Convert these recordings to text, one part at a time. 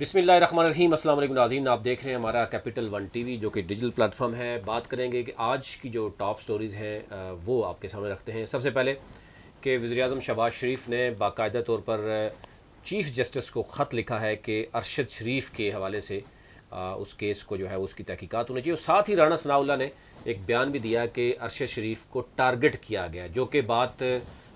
बिस्मिल्लाहिर्रहमानिर्रहीम। अस्सलाम वालेकुम नाज़रीन, आप देख रहे हैं हमारा कैपिटल वन टीवी जो कि डिजिटल प्लेटफॉर्म है। बात करेंगे कि आज की जो टॉप स्टोरीज़ हैं वो आपके सामने रखते हैं। सबसे पहले कि वज़ीर-ए-आज़म शहबाज शरीफ ने बाकायदा तौर पर चीफ़ जस्टिस को ख़त लिखा है कि अरशद शरीफ के हवाले से उस केस को जो है उसकी तहकीकात होनी चाहिए। और साथ ही राना सनाउल्लाह ने एक बयान भी दिया कि अरशद शरीफ को टारगेट किया गया, जो कि बात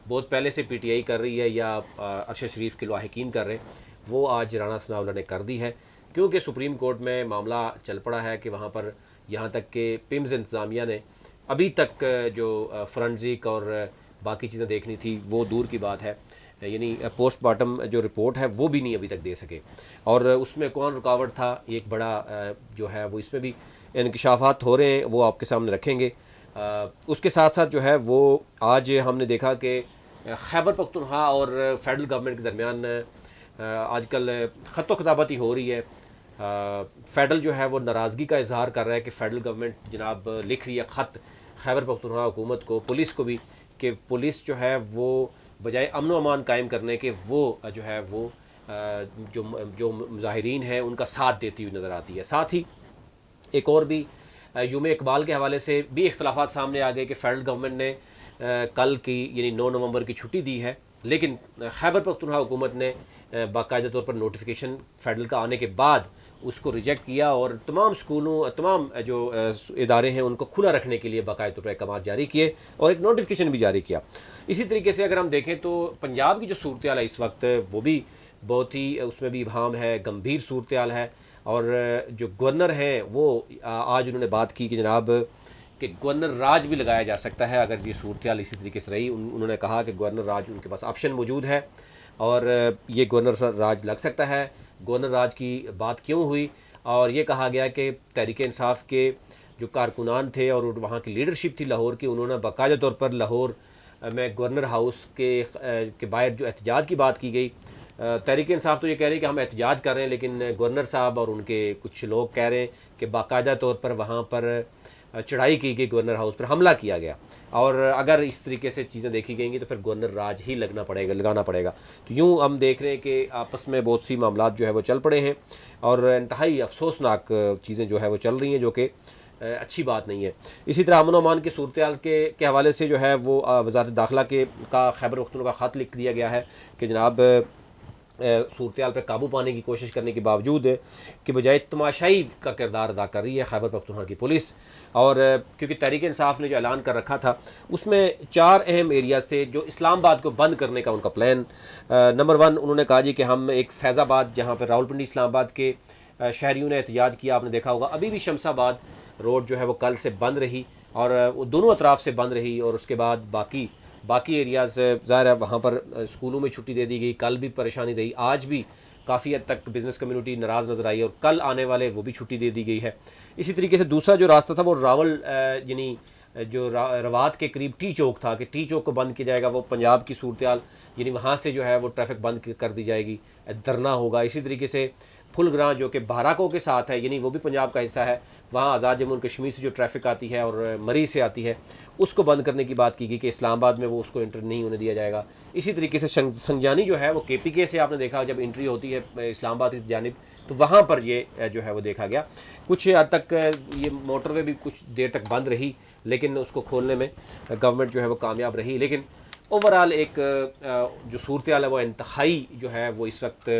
बहुत पहले से पीटीआई कर रही है या अरशद शरीफ के लाहिकीन कर रहे हैं, वो आज राना सनाउल्लाह ने कर दी है। क्योंकि सुप्रीम कोर्ट में मामला चल पड़ा है कि वहाँ पर यहाँ तक कि पिम्स इंतज़ामिया ने अभी तक जो फ़ोरेंसिक और बाकी चीज़ें देखनी थी वो दूर की बात है, यानी पोस्टमार्टम जो रिपोर्ट है वो भी नहीं अभी तक दे सके। और उसमें कौन रुकावट था, एक बड़ा जो है वो इसमें भी इंकशाफात हो रहे हैं, वो आपके सामने रखेंगे। उसके साथ साथ जो है वो आज हमने देखा कि खैबर पख्तूनख्वा और फेडरल गवर्नमेंट के दरमियान आजकल ख़त ख़ताबती हो रही है। फेडरल जो है वो नाराज़गी का इजहार कर रहा है कि फेडरल गवर्नमेंट जनाब लिख रही है ख़त खैबर पख्तूनख्वा हुकूमत को, पुलिस को भी, कि पुलिस जो है वो बजाय अमन व अमान कायम करने के वो जो है वो जो जो मुजाहिरीन हैं उनका साथ देती हुई नज़र आती है। साथ ही एक और भी यूम इकबाल के हवाले से भी इख्तलाफात सामने आ गए कि फ़ेडरल गवर्नमेंट ने कल की यानी 9 नवंबर की छुट्टी दी है, लेकिन खैबर पख्तूनख्वा हुकूमत ने बाकायदा तौर पर नोटिफिकेशन फ़ेडरल का आने के बाद उसको रिजेक्ट किया और तमाम स्कूलों, तमाम जो इदारे हैं उनको खुला रखने के लिए बाकायदा तौर पर अहकाम जारी किए और एक नोटिफिकेशन भी जारी किया। इसी तरीके से अगर हम देखें तो पंजाब की जो सूरत हाल है इस वक्त वो भी बहुत ही उसमें भी इबहम है, गंभीर सूरत हाल है। और जो गवर्नर हैं वो आज उन्होंने बात की कि जनाब कि गवर्नर राज भी लगाया जा सकता है अगर ये सूरत हाल इसी तरीके से रही। उन्होंने कहा कि गवर्नर राज उनके पास ऑप्शन मौजूद है और ये गवर्नर राज लग सकता है। गवर्नर राज की बात क्यों हुई, और ये कहा गया कि तहरीक इंसाफ के जो कारकुनान थे और वहाँ की लीडरशिप थी लाहौर की, उन्होंने बाकायदा तौर पर लाहौर में गवर्नर हाउस के बाहर जो एहतजाज की बात की गई। तहरीक इंसाफ तो ये कह रही है कि हम एहतजाज कर रहे हैं, लेकिन गवर्नर साहब और उनके कुछ लोग कह रहे हैं कि बाकायदा तौर पर वहाँ पर चढ़ाई की गई, गवर्नर हाउस पर हमला किया गया। और अगर इस तरीके से चीज़ें देखी गएंगी तो फिर गवर्नर राज ही लगाना पड़ेगा। तो यूँ हम देख रहे हैं कि आपस में बहुत सी मामलात जो है वो चल पड़े हैं और इंतहाई अफसोसनाक चीज़ें जो है वो चल रही हैं, जो कि अच्छी बात नहीं है। इसी तरह अमन अमान की सूरत हाल के हवाले से जो है वो वज़ारत दाखिला का खैबर पख्तूनख्वा का ख़त लिख दिया गया है कि जनाब सूरत हाल पर काबू पाने की कोशिश करने के बावजूद कि बजाय तमाशाई का किरदार अदा कर रही है खैबर पख्तूनख्वा की पुलिस। और क्योंकि तहरीक इंसाफ ने जो ऐलान कर रखा था उसमें 4 अहम एरियाज़ थे जो इस्लामाबाद को बंद करने का उनका प्लान। नंबर 1 उन्होंने कहा जी कि हम एक फैज़ाबाद, जहाँ पर रावलपिंडी इस्लामाबाद के शहरियों ने एहतजाज किया, आपने देखा होगा अभी भी शमशाबाद रोड जो है वो कल से बंद रही और वो दोनों अतराफ़ से बंद रही। और उसके बाद बाकी एरियाज़ ज़ाहिर है वहाँ पर स्कूलों में छुट्टी दे दी गई, कल भी परेशानी रही, आज भी काफ़ी हद तक बिज़नेस कम्युनिटी नाराज़ नज़र आई और कल आने वाले वो भी छुट्टी दे दी गई है। इसी तरीके से दूसरा जो रास्ता था वो यानी जो रवात के करीब टी चौक था कि टी चौक को बंद किया जाएगा, वो पंजाब की सूरत हाल यानी वहाँ से जो है वो ट्रैफिक बंद कर दी जाएगी, धरना होगा। इसी तरीके से फुलग्रां जो कि बहराकों के साथ है, यानी वो भी पंजाब का हिस्सा है, वहाँ आज़ाद जम्मू और कश्मीर से जो ट्रैफिक आती है और मरी से आती है उसको बंद करने की बात की गई कि इस्लामाबाद में वो उसको एंटर नहीं होने दिया जाएगा। इसी तरीके से संजानी जो है वो केपीके से आपने देखा जब एंट्री होती है इस्लामाबाद की जानिब तो वहाँ पर ये जो है वो देखा गया। कुछ हद तक ये मोटरवे भी कुछ देर तक बंद रही, लेकिन उसको खोलने में गवर्नमेंट जो है वो कामयाब रही। लेकिन ओवरऑल एक जो सूरत हाल है वो इंतहाई जो है वो इस वक्त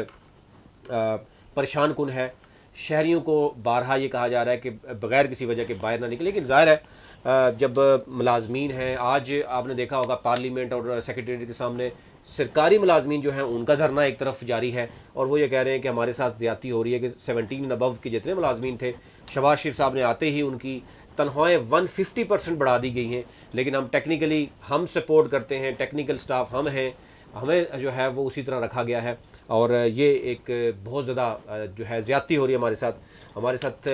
परेशान कुन है। शहरियों को बारहा ये कहा जा रहा है कि बग़ैर किसी वजह के बाहर ना निकले, लेकिन ज़ाहिर है जब मुलाजमीन हैं, आज आपने देखा होगा पार्लियामेंट और सेक्रेटेरिएट के सामने सरकारी मुलाजमीन जो हैं उनका धरना एक तरफ जारी है और वो ये कह रहे हैं कि हमारे साथ ज़्यादती हो रही है कि 17 अबव के जितने मुलाजमीन थे, शहबाज शरीफ साहब ने आते ही उनकी तनख्वाहें 150% बढ़ा दी गई हैं, लेकिन हम टेक्निकली हम सपोर्ट करते हैं, टेक्निकल स्टाफ हम हैं, हमें जो है वो उसी तरह रखा गया है। और ये एक बहुत ज़्यादा जो है ज़्यादती हो रही है हमारे साथ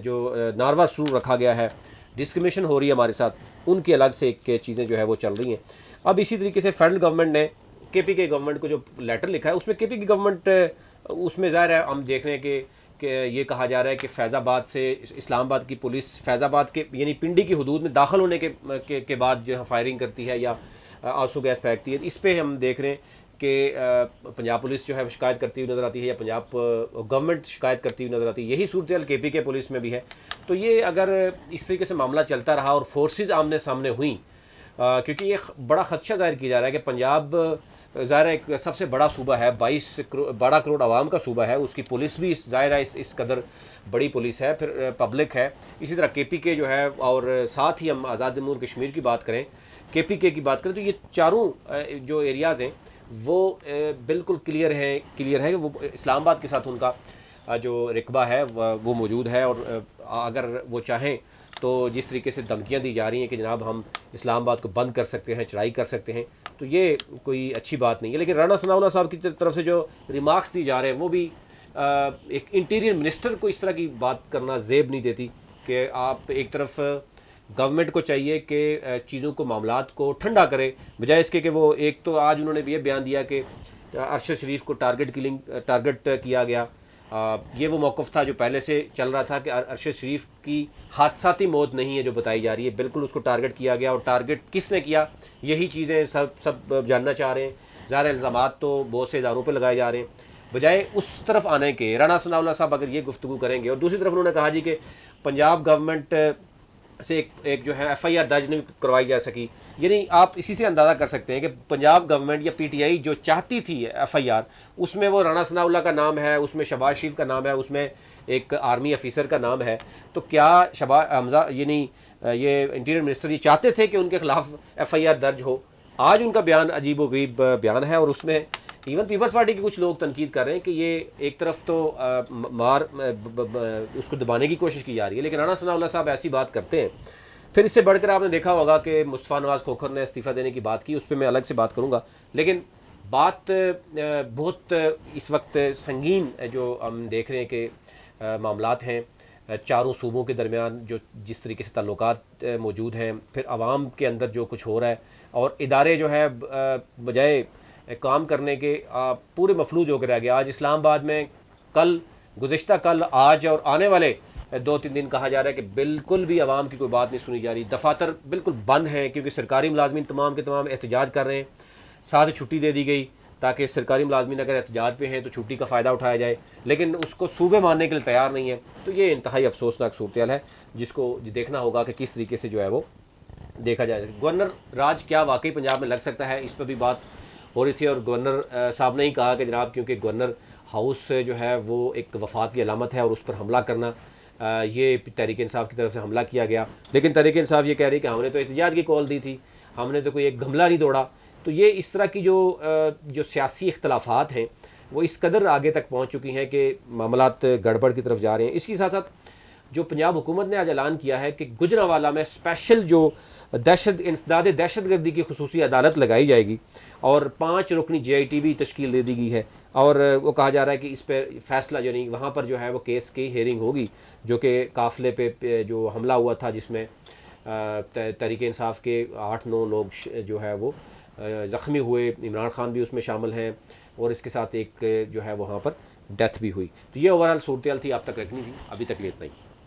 जो नारवा सलूक रखा गया है, डिस्क्रिमिनेशन हो रही है हमारे साथ, उनकी अलग से एक चीज़ें जो है वो चल रही हैं। अब इसी तरीके से फेडरल गवर्नमेंट ने केपीके गवर्नमेंट को जो लेटर लिखा है उसमें केपीके गवर्नमेंट उसमें ज़ाहिर है हम देख रहे हैं कि ये कहा जा रहा है कि फैज़ाबाद से इस्लामाबाद की पुलिस फैज़ाबाद के यानी पिंडी की हदूद में दाखिल होने के बाद जो फायरिंग करती है या आंसू गैस फेंकती है। इस पर हम देख रहे हैं कि पंजाब पुलिस जो है वो शिकायत करती हुई नज़र आती है या पंजाब गवर्नमेंट शिकायत करती हुई नज़र आती है। यही सूरत KPK पुलिस में भी है। तो ये अगर इस तरीके से मामला चलता रहा और फोर्सेस आमने सामने हुई, क्योंकि ये बड़ा ख़दशा ज़ाहिर किया जा रहा है कि पंजाब ज़ाहिर एक सबसे बड़ा सूबा है, 12 करोड़ आवाम का सूबा है, उसकी पुलिस भी ज़ाहिर है इस कदर बड़ी पुलिस है, फिर पब्लिक है। इसी तरह KPK जो है, और साथ ही हम आज़ाद जम्मू कश्मीर की बात करें, KPK की बात करें, तो ये चारों जो एरियाज़ हैं वो बिल्कुल क्लियर है कि वो इस्लामाबाद के साथ उनका जो रिकबा है वो मौजूद है। और अगर वो चाहें तो जिस तरीके से धमकियाँ दी जा रही हैं कि जनाब हम इस्लामाबाद को बंद कर सकते हैं, चढ़ाई कर सकते हैं, तो ये कोई अच्छी बात नहीं है। लेकिन राना सनाउल्लाह साहब की तरफ से जो रिमार्क्स दी जा रहे हैं वो भी एक इंटीरियर मिनिस्टर को इस तरह की बात करना ज़ेब नहीं देती कि आप एक तरफ गवर्नमेंट को चाहिए कि चीज़ों को मामलात को ठंडा करे, बजाय इसके कि वो एक तो आज उन्होंने ये बयान दिया कि अरशद शरीफ को टारगेट किया गया। ये वो मौक़िफ़ था जो पहले से चल रहा था कि अरशद शरीफ की हादसाती मौत नहीं है जो बताई जा रही है, बिल्कुल उसको टारगेट किया गया। और टारगेट किसने किया, यही चीज़ें सब जानना चाह रहे हैं। ज़ाहिर इल्ज़ामात तो बहुत से इदारों पर लगाए जा रहे हैं, बजाय उस तरफ आने के। राना सनाउल्लाह साहब अगर ये गुफ्तगू करेंगे, और दूसरी तरफ उन्होंने कहा जी कि पंजाब गवर्नमेंट से एक जो है FIR दर्ज नहीं करवाई जा सकी। यानी आप इसी से अंदाज़ा कर सकते हैं कि पंजाब गवर्नमेंट या PTI जो चाहती थी FIR, उसमें वो राना सनाउल्लाह का नाम है, उसमें शहबाज शरीफ का नाम है, उसमें एक आर्मी ऑफिसर का नाम है। तो क्या शहबाज हमजा यानी ये इंटीरियर मिनिस्टर ये चाहते थे कि उनके खिलाफ FIR दर्ज हो? आज उनका बयान अजीब व गरीब बयान है, और उसमें इवन पीपल्स पार्टी के कुछ लोग तनकीद कर रहे हैं कि ये एक तरफ तो उसको दबाने की कोशिश की जा रही है, लेकिन राना सनाउल्लाह साहब ऐसी बात करते हैं। फिर इससे बढ़कर आपने देखा होगा कि मुस्तफ़ा नवाज़ खोखर ने इस्तीफ़ा देने की बात की, उस पर मैं अलग से बात करूँगा। लेकिन बात बहुत इस वक्त संगीन जो हम देख रहे हैं कि मामलात हैं चारों सूबों के दरमियान, जो जिस तरीके से ताल्लुकात मौजूद हैं, फिर आवाम के अंदर जो कुछ हो रहा है, और इदारे जो है बजाय काम करने के पूरे मफलूज होकर रह गया। आज इस्लामाबाद में गुज़िश्ता कल, आज और आने वाले 2-3 दिन कहा जा रहा है कि बिल्कुल भी आवाम की कोई बात नहीं सुनी जा रही। दफातर बिल्कुल बंद हैं, क्योंकि सरकारी मुलाजमीन तमाम के तमाम एहतजाज कर रहे हैं। साथ छुट्टी दे दी गई ताकि सरकारी मुलाजमीन अगर एहतजाज पे हैं तो छुट्टी का फ़ायदा उठाया जाए, लेकिन उसको सूबे मानने के लिए तैयार नहीं है। तो ये इंतहाई अफसोसनाक सूरत है, जिसको देखना होगा कि किस तरीके से जो है वो देखा जाए। गवर्नर राज क्या वाकई पंजाब में लग सकता है, इस पर भी बात हो रही थी। और गवर्नर साहब ने ही कहा कि जनाब क्योंकि गवर्नर हाउस जो है वो एक वफाक की अलामत है, और उस पर हमला करना ये तहरीक इंसाफ की तरफ से हमला किया गया। लेकिन तहरीक इंसाफ ये कह रही कि हमने तो एहतजाज की कॉल दी थी, हमने तो कोई एक गमला नहीं तोड़ा। तो ये इस तरह की जो सियासी इख्तलाफात हैं वो इस कदर आगे तक पहुँच चुकी हैं कि मामलात गड़बड़ की तरफ जा रहे हैं। इसके साथ साथ जो पंजाब हुकूमत ने आज ऐलान किया है कि गुजरांवाला में स्पेशल जो इंसदाद दहशत गर्दी की खुसूसी अदालत लगाई जाएगी, और 5 रुकनी GIT भी तश्कील दे दी गई है। और वो कहा जा रहा है कि इस पर फैसला जो नहीं, वहाँ पर जो है वो केस की हेयरिंग होगी, जो कि काफ़िले पे जो हमला हुआ था जिसमें तहरीक इंसाफ के 8-9 लोग जो है वो ज़ख्मी हुए, इमरान खान भी उसमें शामिल हैं, और इसके साथ एक जो है वहाँ पर डेथ भी हुई। तो ये ओवरऑल सूरत थी, आप तक रखनी थी, अभी तक ले इतना ही।